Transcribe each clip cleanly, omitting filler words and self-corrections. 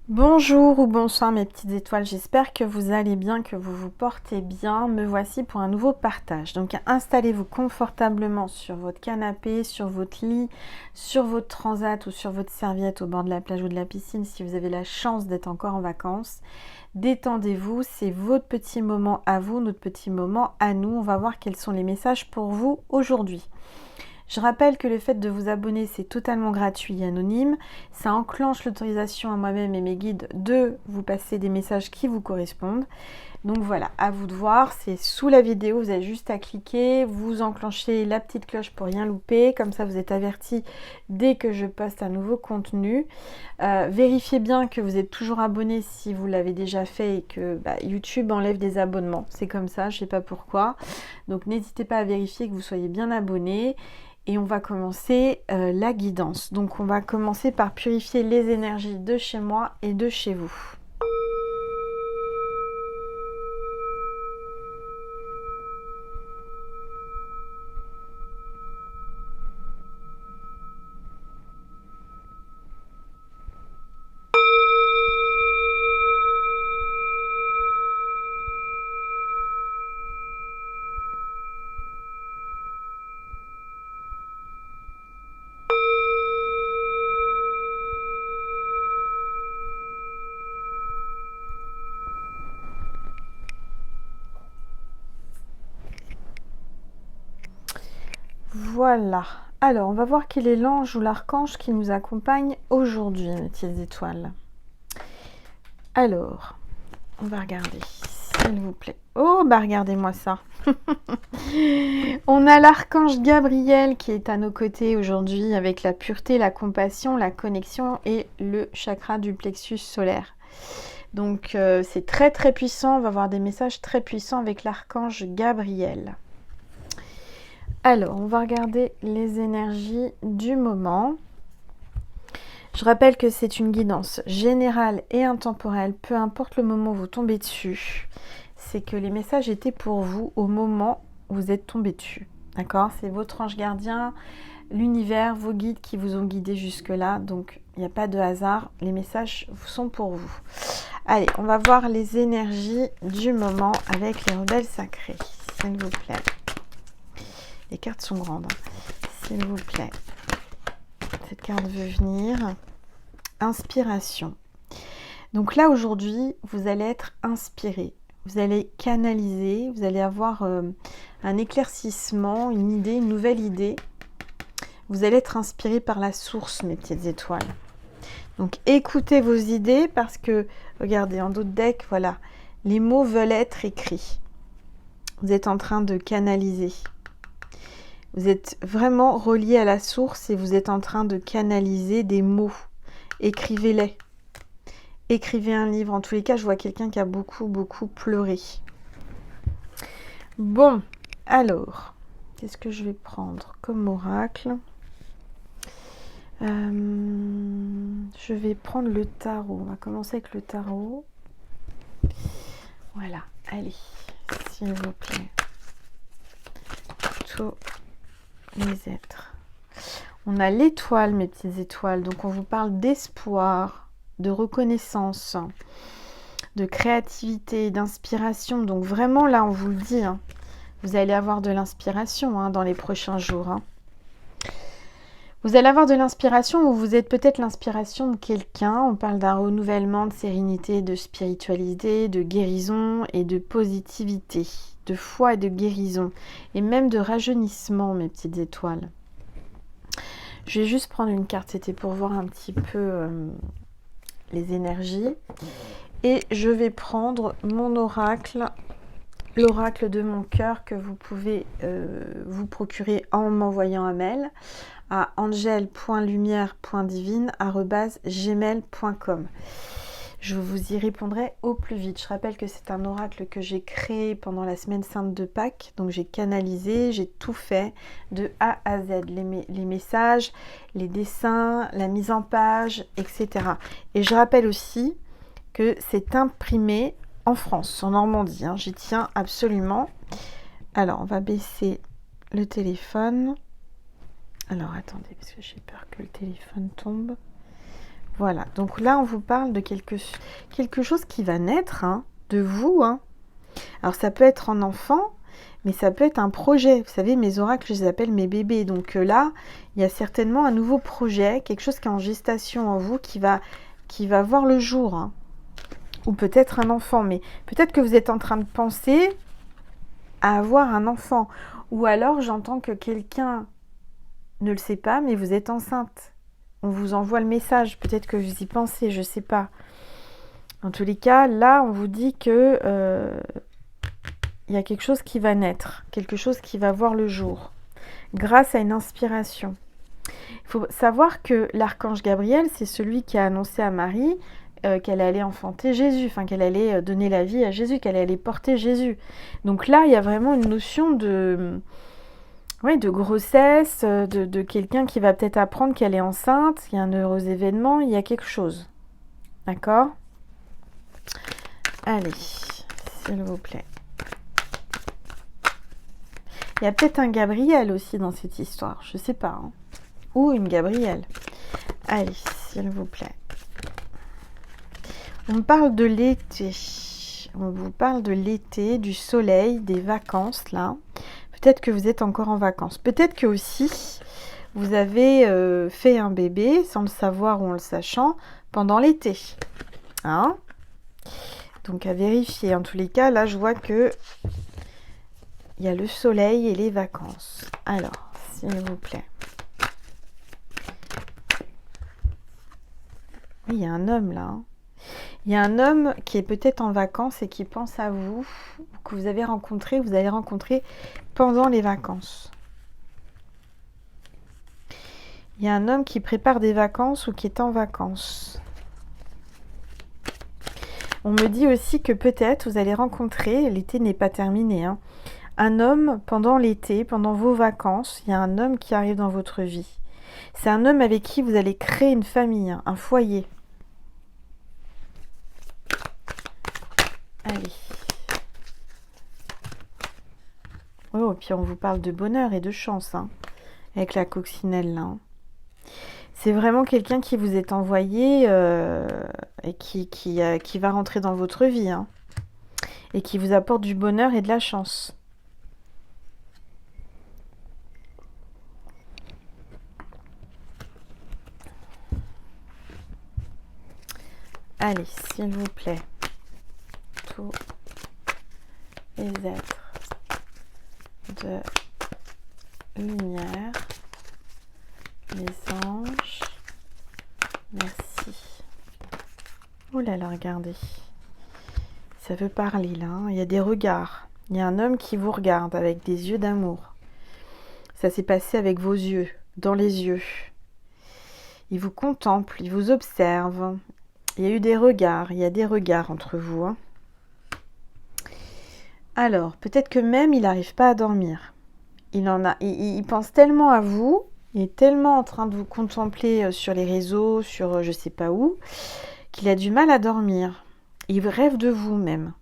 Bonjour ou bonsoir mes petites étoiles, j'espère que vous allez bien, que vous vous portez bien. Me voici pour un nouveau partage. Donc installez-vous confortablement sur votre canapé, sur votre lit, sur votre transat ou sur votre serviette au bord de la plage ou de la piscine si vous avez la chance d'être encore en vacances. Détendez-vous, c'est votre petit moment à vous, notre petit moment à nous. On va voir quels sont les messages pour vous aujourd'hui. Je rappelle que le fait de vous abonner, c'est totalement gratuit et anonyme. Ça enclenche l'autorisation à moi-même et mes guides de vous passer des messages qui vous correspondent. Donc voilà, à vous de voir, c'est sous la vidéo, vous avez juste à cliquer, vous enclenchez la petite cloche pour rien louper, comme ça vous êtes averti dès que je poste un nouveau contenu. Vérifiez bien que vous êtes toujours abonné si vous l'avez déjà fait et que YouTube enlève des abonnements, c'est comme ça, je ne sais pas pourquoi. Donc n'hésitez pas à vérifier que vous soyez bien abonné. Et on va commencer la guidance. Donc on va commencer par purifier les énergies de chez moi et de chez vous. Voilà. Alors, on va voir quel est l'ange ou l'archange qui nous accompagne aujourd'hui, mes petites étoiles. Alors, on va regarder, s'il vous plaît. Oh, bah regardez-moi ça. On a l'archange Gabriel qui est à nos côtés aujourd'hui avec la pureté, la compassion, la connexion et le chakra du plexus solaire. Donc, c'est très très puissant. On va avoir des messages très puissants avec l'archange Gabriel. Alors, on va regarder les énergies du moment. Je rappelle que c'est une guidance générale et intemporelle, peu importe le moment où vous tombez dessus. C'est que les messages étaient pour vous au moment où vous êtes tombé dessus. D'accord? C'est votre ange gardien, l'univers, vos guides qui vous ont guidé jusque-là. Donc, il n'y a pas de hasard. Les messages sont pour vous. Allez, on va voir les énergies du moment avec les rebelles sacrés, s'il vous plaît. Les cartes sont grandes, s'il vous plaît. Cette carte veut venir. Inspiration. Donc là, aujourd'hui, vous allez être inspiré. Vous allez canaliser, vous allez avoir un éclaircissement, une idée, une nouvelle idée. Vous allez être inspiré par la source, mes petites étoiles. Donc écoutez vos idées parce que, regardez, en d'autres decks, voilà, les mots veulent être écrits. Vous êtes en train de canaliser. Vous êtes vraiment relié à la source et vous êtes en train de canaliser des mots. Écrivez-les. Écrivez un livre. En tous les cas, je vois quelqu'un qui a beaucoup pleuré. Bon, alors, qu'est-ce que je vais prendre comme oracle? Je vais prendre le tarot. On va commencer avec le tarot. Voilà, allez, s'il vous plaît. Tous les êtres. On a l'étoile, mes petites étoiles. Donc, on vous parle d'espoir, de reconnaissance, de créativité, d'inspiration. Donc, vraiment, là, on vous le dit, hein, vous allez avoir de l'inspiration dans les prochains jours. Vous allez avoir de l'inspiration ou vous êtes peut-être l'inspiration de quelqu'un. On parle d'un renouvellement de sérénité, de spiritualité, de guérison et de positivité, de foi et de guérison et même de rajeunissement, mes petites étoiles. Je vais juste prendre une carte, c'était pour voir un petit peu les énergies. Et je vais prendre mon oracle, l'oracle de mon cœur que vous pouvez vous procurer en m'envoyant un mail à angel.lumière.divine@gmail.com. Je vous y répondrai au plus vite. Je rappelle que c'est un oracle que j'ai créé pendant la semaine sainte de Pâques. Donc j'ai canalisé, j'ai tout fait de A à Z. Les messages, les dessins, la mise en page, etc. Et je rappelle aussi que c'est imprimé en France, en Normandie. J'y tiens absolument. Alors, on va baisser le téléphone. Alors, attendez, parce que j'ai peur que le téléphone tombe. Voilà, donc là on vous parle de quelque chose qui va naître hein, de vous. Hein. Alors ça peut être un enfant, mais ça peut être un projet. Vous savez, mes oracles, je les appelle mes bébés. Donc là, il y a certainement un nouveau projet, quelque chose qui est en gestation en vous, qui va voir le jour. Hein. Ou peut-être un enfant, mais peut-être que vous êtes en train de penser à avoir un enfant. Ou alors j'entends que quelqu'un ne le sait pas, mais vous êtes enceinte. On vous envoie le message, peut-être que vous y pensez, je ne sais pas. En tous les cas, là, on vous dit que il y a quelque chose qui va naître, quelque chose qui va voir le jour, grâce à une inspiration. Il faut savoir que l'archange Gabriel, c'est celui qui a annoncé à Marie qu'elle allait enfanter Jésus, enfin qu'elle allait donner la vie à Jésus, qu'elle allait porter Jésus. Donc là, il y a vraiment une notion de grossesse, de quelqu'un qui va peut-être apprendre qu'elle est enceinte, il y a un heureux événement, il y a quelque chose. D'accord ? Allez, s'il vous plaît. Il y a peut-être un Gabriel aussi dans cette histoire, je ne sais pas. Hein. Ou une Gabrielle. Allez, s'il vous plaît. On me parle de l'été. On vous parle de l'été, du soleil, des vacances, là. Peut-être que vous êtes encore en vacances. Peut-être que aussi, vous avez fait un bébé, sans le savoir ou en le sachant, pendant l'été. Hein ? Donc, à vérifier. En tous les cas, là, je vois que il y a le soleil et les vacances. Alors, s'il vous plaît. Oui, il y a un homme, là. Hein. Il y a un homme qui est peut-être en vacances et qui pense à vous, que vous avez rencontré, vous allez rencontrer pendant les vacances. Il y a un homme qui prépare des vacances ou qui est en vacances. On me dit aussi que peut-être vous allez rencontrer, l'été n'est pas terminé, hein, un homme pendant l'été, pendant vos vacances, il y a un homme qui arrive dans votre vie. C'est un homme avec qui vous allez créer une famille, hein, un foyer. Allez. Oh, et puis on vous parle de bonheur et de chance, hein, avec la coccinelle là. Hein. C'est vraiment quelqu'un qui vous est envoyé et qui va rentrer dans votre vie. Hein, et qui vous apporte du bonheur et de la chance. Allez, s'il vous plaît. Tous les êtres de lumière, les anges, merci. Oh là là, regardez. Ça veut parler là, hein. Il y a des regards. Il y a un homme qui vous regarde avec des yeux d'amour. Ça s'est passé avec vos yeux, dans les yeux. Il vous contemple, il vous observe. Il y a eu des regards, il y a des regards entre vous. Hein. Alors, peut-être que même il n'arrive pas à dormir. Il pense tellement à vous, il est tellement en train de vous contempler sur les réseaux, sur je ne sais pas où, qu'il a du mal à dormir. Il rêve de vous même.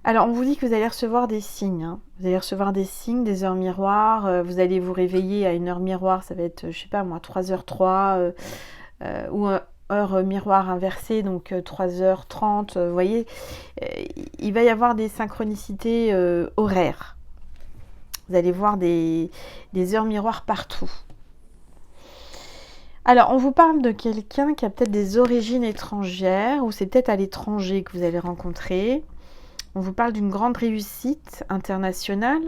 Alors, on vous dit que vous allez recevoir des signes. Hein. Vous allez recevoir des signes, des heures miroirs. Vous allez vous réveiller à une heure miroir. Ça va être, je sais pas moi, 3h03 ou heure miroir inversée, donc 3h30. Vous voyez, il va y avoir des synchronicités horaires. Vous allez voir des heures miroirs partout. Alors, on vous parle de quelqu'un qui a peut-être des origines étrangères, ou c'est peut-être à l'étranger que vous allez rencontrer. On vous parle d'une grande réussite internationale.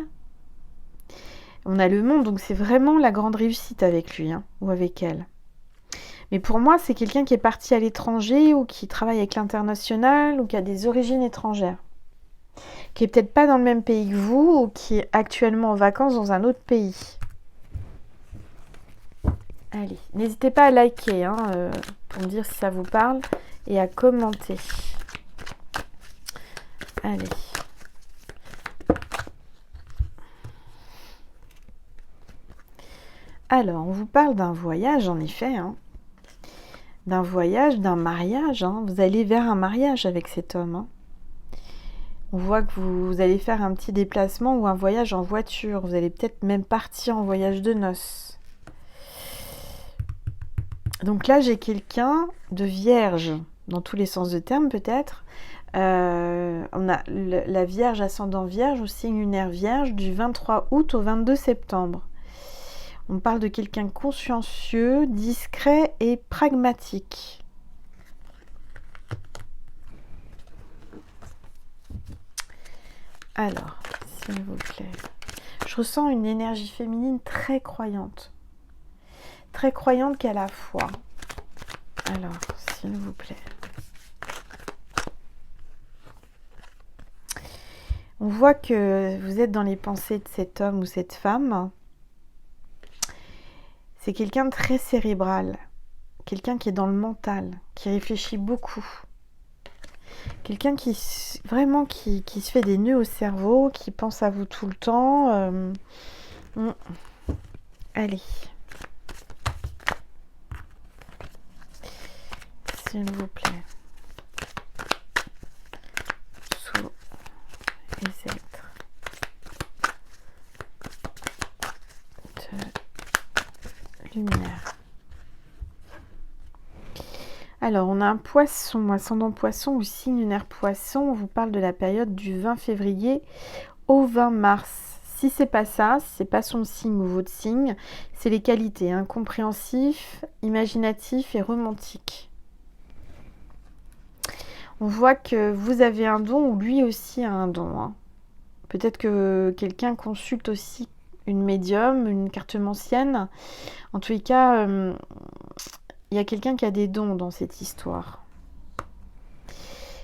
On a le monde, donc c'est vraiment la grande réussite avec lui, hein, ou avec elle. Mais pour moi, c'est quelqu'un qui est parti à l'étranger, ou qui travaille avec l'international, ou qui a des origines étrangères. Qui est peut-être pas dans le même pays que vous, ou qui est actuellement en vacances dans un autre pays. Allez, n'hésitez pas à liker hein, pour me dire si ça vous parle et à commenter. Allez. Alors, on vous parle d'un voyage en effet. Hein. D'un voyage, d'un mariage. Hein. Vous allez vers un mariage avec cet homme. Hein. On voit que vous allez faire un petit déplacement ou un voyage en voiture. Vous allez peut-être même partir en voyage de noces. Donc là, j'ai quelqu'un de vierge, dans tous les sens de terme peut-être. On a la Vierge ascendant Vierge ou signe lunaire Vierge du 23 août au 22 septembre. On parle de quelqu'un consciencieux, discret et pragmatique. Alors, s'il vous plaît. Je ressens une énergie féminine très croyante. Très croyante qu'à la foi. Alors, s'il vous plaît. On voit que vous êtes dans les pensées de cet homme ou cette femme. C'est quelqu'un de très cérébral. Quelqu'un qui est dans le mental, qui réfléchit beaucoup. Quelqu'un qui vraiment qui se fait des nœuds au cerveau, qui pense à vous tout le temps. Allez. S'il vous plaît. Sous les êtres de lumière. Alors, on a un poisson, ascendant poisson ou signe lunaire poisson. On vous parle de la période du 20 février au 20 mars. Si c'est pas ça, si c'est pas son signe ou votre signe, c'est les qualités, hein, compréhensif, imaginatif et romantique. On voit que vous avez un don ou lui aussi a un don. Hein. Peut-être que quelqu'un consulte aussi une médium, une cartomancienne. En tous les cas, il y a quelqu'un qui a des dons dans cette histoire.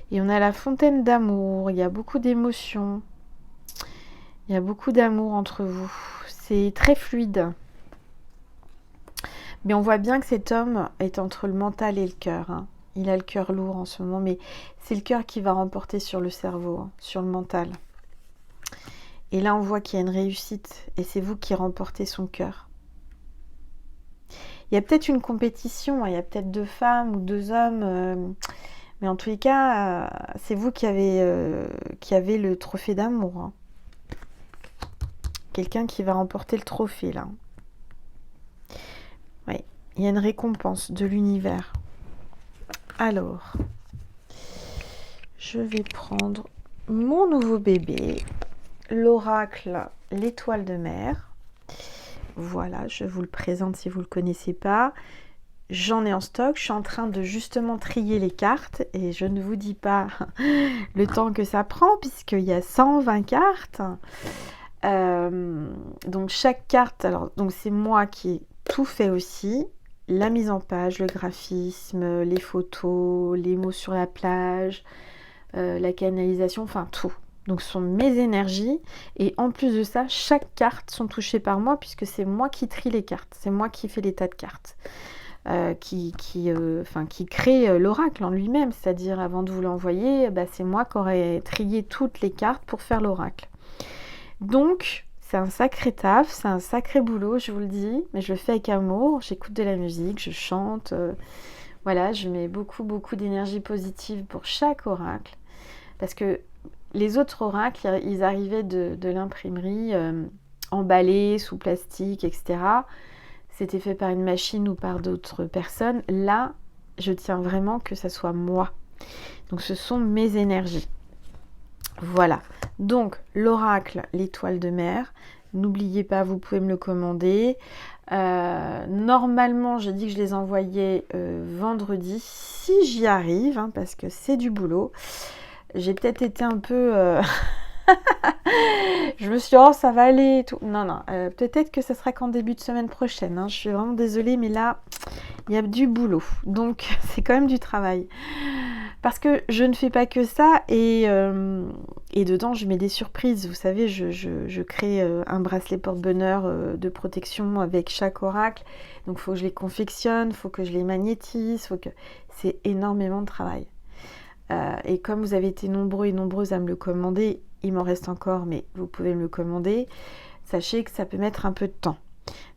Et on a la fontaine d'amour, il y a beaucoup d'émotions. Il y a beaucoup d'amour entre vous. C'est très fluide. Mais on voit bien que cet homme est entre le mental et le cœur. Hein. Il a le cœur lourd en ce moment, mais c'est le cœur qui va remporter sur le cerveau, hein, sur le mental. Et là, on voit qu'il y a une réussite et c'est vous qui remportez son cœur. Il y a peut-être une compétition, hein, il y a peut-être 2 femmes ou 2 hommes, mais en tous les cas, c'est vous qui avez le trophée d'amour. Hein. Quelqu'un qui va remporter le trophée, là. Oui, il y a une récompense de l'univers. Alors, je vais prendre mon nouveau bébé, l'oracle, l'étoile de mer. Voilà, je vous le présente si vous ne le connaissez pas. J'en ai en stock, je suis en train de justement trier les cartes et je ne vous dis pas le temps que ça prend puisqu'il y a 120 cartes. Donc chaque carte, alors donc c'est moi qui ai tout fait aussi. La mise en page, le graphisme, les photos, les mots sur la plage, la canalisation, enfin tout. Donc ce sont mes énergies et en plus de ça, chaque carte sont touchées par moi puisque c'est moi qui trie les cartes, c'est moi qui fais l'état de cartes, qui crée l'oracle en lui-même, c'est-à-dire avant de vous l'envoyer, c'est moi qui aurais trié toutes les cartes pour faire l'oracle. Donc c'est un sacré taf, c'est un sacré boulot, je vous le dis, mais je le fais avec amour, j'écoute de la musique, je chante, voilà, je mets beaucoup d'énergie positive pour chaque oracle, parce que les autres oracles, ils arrivaient de l'imprimerie, emballés, sous plastique, etc. C'était fait par une machine ou par d'autres personnes. Là, je tiens vraiment que ça soit moi. Donc ce sont mes énergies. Voilà, donc l'oracle, l'étoile de mer, n'oubliez pas, vous pouvez me le commander. Normalement, j'ai dit que je les envoyais vendredi, si j'y arrive, hein, parce que c'est du boulot. J'ai peut-être été un peu... je me suis dit, oh, ça va aller et tout. Non, peut-être que ça sera qu'en début de semaine prochaine. Hein. Je suis vraiment désolée, mais là, il y a du boulot. Donc, c'est quand même du travail. Parce que je ne fais pas que ça et dedans, je mets des surprises. Vous savez, je crée un bracelet porte-bonheur de protection avec chaque oracle. Donc, il faut que je les confectionne, il faut que je les magnétise. C'est énormément de travail. Et comme vous avez été nombreux et nombreuses à me le commander, il m'en reste encore, mais vous pouvez me le commander. Sachez que ça peut mettre un peu de temps.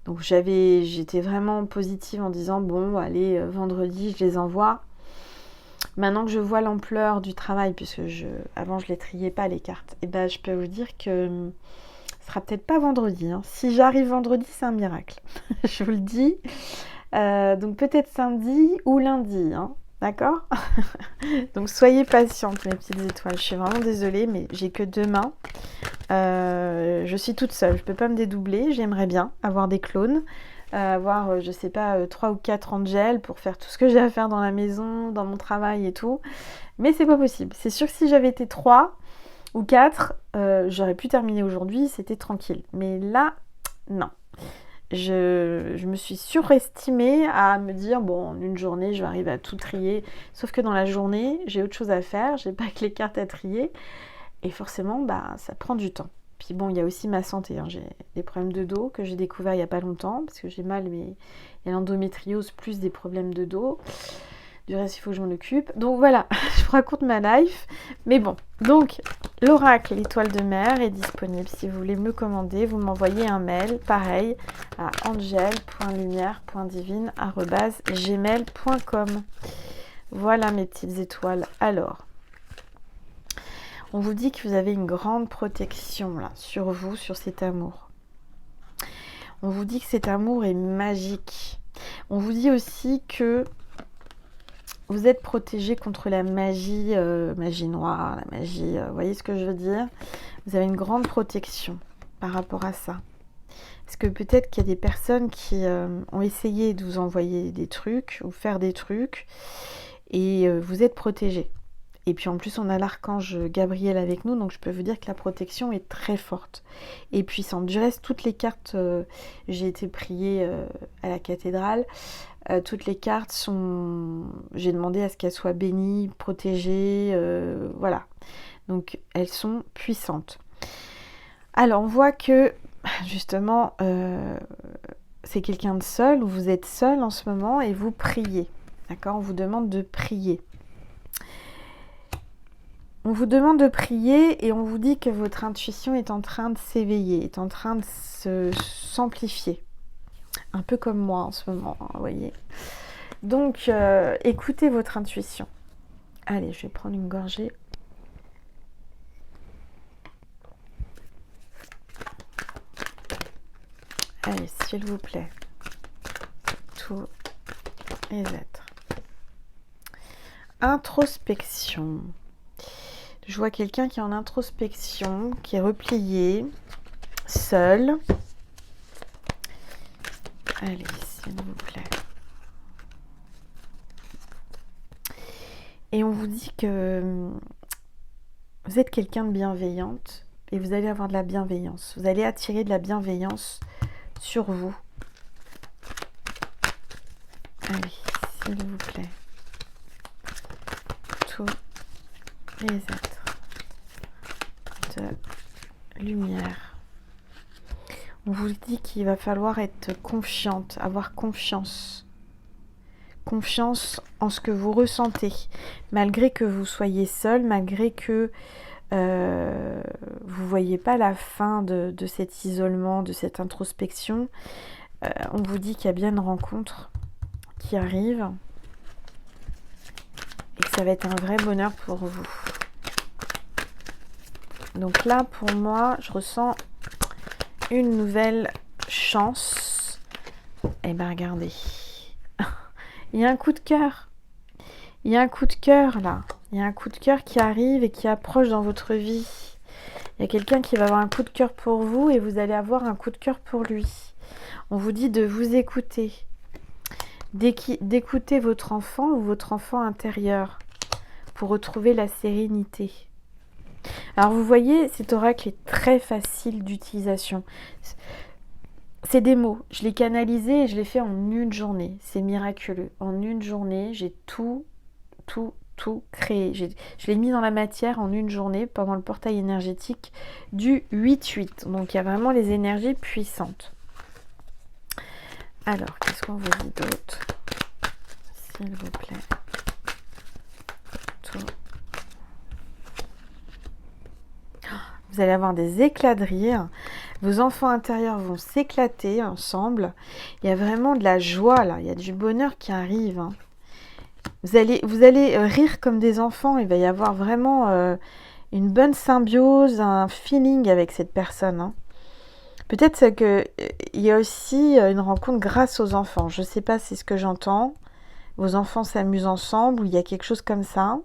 Donc, j'étais vraiment positive en disant, bon, allez, vendredi, je les envoie. Maintenant que je vois l'ampleur du travail, puisque avant je les triais pas les cartes, et je peux vous dire que ce sera peut-être pas vendredi. Hein. Si j'arrive vendredi, c'est un miracle. Je vous le dis. Donc peut-être samedi ou lundi, hein, d'accord? Donc soyez patientes mes petites étoiles, je suis vraiment désolée mais j'ai que demain. Je suis toute seule, je peux pas me dédoubler, j'aimerais bien avoir des clones, avoir je sais pas 3 ou 4 Angel pour faire tout ce que j'ai à faire dans la maison, dans mon travail et tout. Mais c'est pas possible. C'est sûr que si j'avais été 3 ou 4, j'aurais pu terminer aujourd'hui, c'était tranquille. Mais là, non. Je me suis surestimée à me dire, bon, en une journée, je vais arriver à tout trier. Sauf que dans la journée, j'ai autre chose à faire, j'ai pas que les cartes à trier. Et forcément, bah, ça prend du temps. Puis bon, il y a aussi ma santé. Hein. J'ai des problèmes de dos que j'ai découvert il n'y a pas longtemps, parce que j'ai mal, mais il y a l'endométriose plus des problèmes de dos. Du reste, il faut que je m'en occupe. Donc voilà, je vous raconte ma life. Mais bon, donc l'oracle l'étoile de mer est disponible. Si vous voulez me commander, vous m'envoyez un mail, pareil, à angel.lumière.divine@gmail.com. Voilà mes petites étoiles. Alors, on vous dit que vous avez une grande protection là, sur vous, sur cet amour. On vous dit que cet amour est magique. On vous dit aussi que vous êtes protégé contre la magie, magie noire, la magie, vous voyez ce que je veux dire? Vous avez une grande protection par rapport à ça. Parce que peut-être qu'il y a des personnes qui ont essayé de vous envoyer des trucs ou faire des trucs et vous êtes protégé. Et puis en plus on a l'archange Gabriel avec nous, donc je peux vous dire que la protection est très forte et puissante. Du reste, toutes les cartes, j'ai été priée à la cathédrale, toutes les cartes sont... J'ai demandé à ce qu'elles soient bénies, protégées, voilà. Donc elles sont puissantes. Alors on voit que justement c'est quelqu'un de seul, ou vous êtes seul en ce moment et vous priez. D'accord? On vous demande de prier. On vous demande de prier et on vous dit que votre intuition est en train de s'éveiller, est en train de s'amplifier. Un peu comme moi en ce moment, hein, vous voyez. Donc, écoutez votre intuition. Allez, je vais prendre une gorgée. Allez, s'il vous plaît. Tous les êtres. Introspection. Je vois quelqu'un qui est en introspection, qui est replié, seul. Allez, s'il vous plaît. Et on vous dit que vous êtes quelqu'un de bienveillante et vous allez avoir de la bienveillance. Vous allez attirer de la bienveillance sur vous. Allez, s'il vous plaît. Tous les êtres de lumière. On vous dit qu'il va falloir être confiante, avoir confiance. Confiance en ce que vous ressentez, malgré que vous soyez seul, malgré que vous ne voyez pas la fin de cet isolement, de cette introspection. On vous dit qu'il y a bien une rencontre qui arrive et que ça va être un vrai bonheur pour vous. Donc là, pour moi, je ressens une nouvelle chance. Eh bien, regardez. Il y a un coup de cœur. Il y a un coup de cœur, là. Il y a un coup de cœur qui arrive et qui approche dans votre vie. Il y a quelqu'un qui va avoir un coup de cœur pour vous et vous allez avoir un coup de cœur pour lui. On vous dit de vous écouter. D'écouter votre enfant ou votre enfant intérieur pour retrouver la sérénité. Alors vous voyez, cet oracle est très facile d'utilisation. C'est des mots. Je l'ai canalisé et je l'ai fait en une journée. C'est miraculeux. En une journée, j'ai tout créé. Je l'ai mis dans la matière en une journée pendant le portail énergétique du 8-8. Donc il y a vraiment les énergies puissantes. Alors, qu'est-ce qu'on vous dit d'autre? S'il vous plaît. Tout. Vous allez avoir des éclats de rire. Vos enfants intérieurs vont s'éclater ensemble. Il y a vraiment de la joie là. Il y a du bonheur qui arrive. Hein. Vous allez rire comme des enfants. Il va y avoir vraiment une bonne symbiose, un feeling avec cette personne. Hein. Peut-être qu'il y a aussi une rencontre grâce aux enfants. Je ne sais pas, c'est ce que j'entends. Vos enfants s'amusent ensemble ou il y a quelque chose comme ça.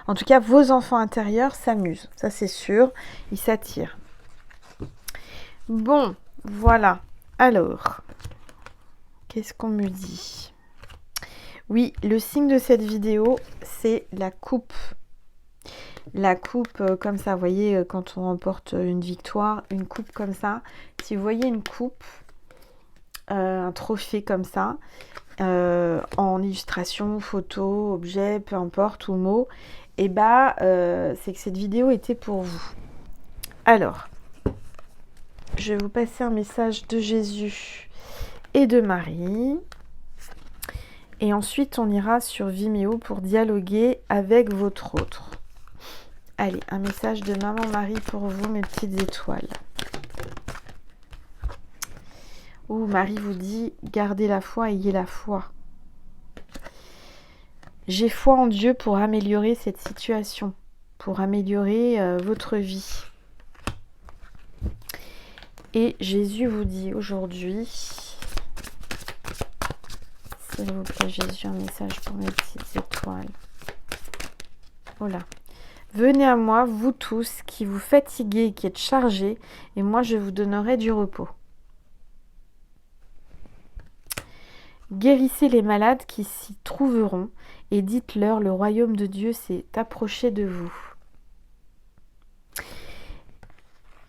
En tout cas, vos enfants intérieurs s'amusent. Ça, c'est sûr. Ils s'attirent. Bon, voilà. Alors, qu'est-ce qu'on me dit? Oui, le signe de cette vidéo, c'est la coupe. La coupe comme ça, vous voyez, quand on remporte une victoire, une coupe comme ça. Si vous voyez une coupe, un trophée comme ça, en illustration, photo, objet, peu importe, ou mot, et bah, c'est que cette vidéo était pour vous. Alors, je vais vous passer un message de Jésus et de Marie. Et ensuite, on ira sur Vimeo pour dialoguer avec votre autre. Allez, un message de Maman Marie pour vous, mes petites étoiles. Ouh, Marie vous dit, gardez la foi, ayez la foi. J'ai foi en Dieu pour améliorer cette situation, pour améliorer votre vie. Et Jésus vous dit aujourd'hui, s'il vous plaît Jésus, un message pour mes petites étoiles. Oh là. Venez à moi, vous tous, qui vous fatiguez et qui êtes chargés, et moi je vous donnerai du repos. Guérissez les malades qui s'y trouveront, et dites-leur, le royaume de Dieu s'est approché de vous.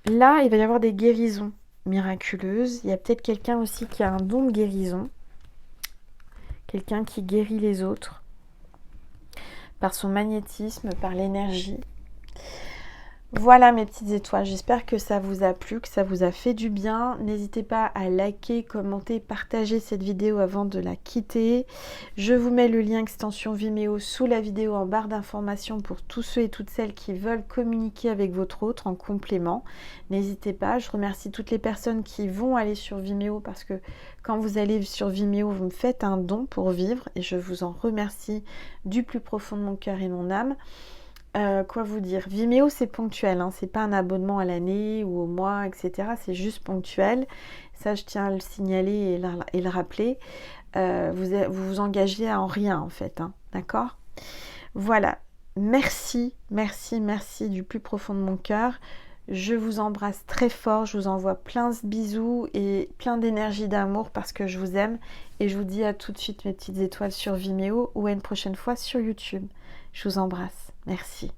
Là, il va y avoir des guérisons miraculeuses. Il y a peut-être quelqu'un aussi qui a un don de guérison. Quelqu'un qui guérit les autres par son magnétisme, par l'énergie. Voilà mes petites étoiles, j'espère que ça vous a plu, que ça vous a fait du bien. N'hésitez pas à liker, commenter, partager cette vidéo avant de la quitter. Je vous mets le lien extension Vimeo sous la vidéo en barre d'informations pour tous ceux et toutes celles qui veulent communiquer avec votre autre en complément. N'hésitez pas, je remercie toutes les personnes qui vont aller sur Vimeo parce que quand vous allez sur Vimeo, vous me faites un don pour vivre et je vous en remercie du plus profond de mon cœur et mon âme. Quoi vous dire? Vimeo, c'est ponctuel, hein, c'est pas un abonnement à l'année ou au mois, etc. C'est juste ponctuel. Ça, je tiens à le signaler et le rappeler. Vous engagez en rien, en fait. Hein, d'accord? Voilà. Merci, merci, merci du plus profond de mon cœur. Je vous embrasse très fort. Je vous envoie plein de bisous et plein d'énergie d'amour parce que je vous aime. Et je vous dis à tout de suite, mes petites étoiles sur Vimeo ou à une prochaine fois sur YouTube. Je vous embrasse. Merci.